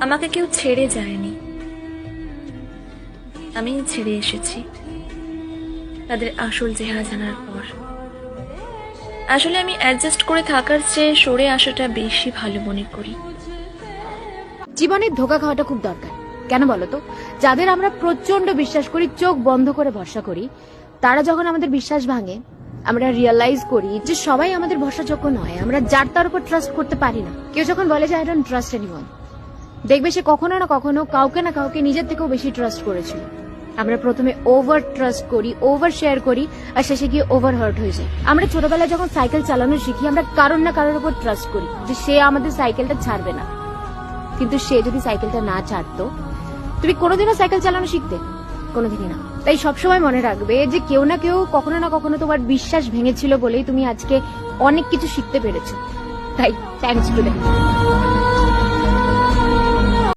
আমাকে কেউ ছেড়ে যায়নি, আমি ছেড়ে এসেছি তাদের আসল চেহারা জানার পর। আসলে আমি অ্যাডজাস্ট করে থাকার চেয়ে সরে আসাটা বেশি ভালো মনে করি। জীবনে ধোঁকা খাওয়াটা খুব দরকার। কেন বলতো? যাদের আমরা প্রচন্ড বিশ্বাস করি, চোখ বন্ধ করে ভরসা করি, তারা যখন আমাদের বিশ্বাস ভাঙে, আমরা রিয়েলাইজ করি যে সবাই আমাদের ভরসাযোগ্য নয়, আমরা যার তার উপর ট্রাস্ট করতে পারি না। কেউ যখন বলে যে আই ডোন্ট ট্রাস্ট এনিওয়ান, দেখবে সে কখনো না কখনো কাউকে না কাউকে নিজের থেকেও বেশি ট্রাস্ট করেছিল। আমরা প্রথমে ওভার ট্রাস্ট করি, ওভার শেয়ার করি, আর শেষে গিয়ে ওভার হার্ট হয়ে যায়। আমরা ছোটবেলায় যখন সাইকেল চালানো শিখি, আমরা কারোর না কারোর উপর ট্রাস্ট করি যে সে আমাদের সাইকেলটা ছাড়বে না। কিন্তু সে যদি সাইকেলটা না ছাড়তো, তুমি কোনোদিনও সাইকেল চালানো শিখতে? কোনোদিনই না। তাই সবসময় মনে রাখবে যে কেউ না কেউ কখনো না কখনো তোমার বিশ্বাস ভেঙেছিল বলেই তুমি আজকে অনেক কিছু শিখতে পেরেছো। তাই থ্যাঙ্কস টু দেম।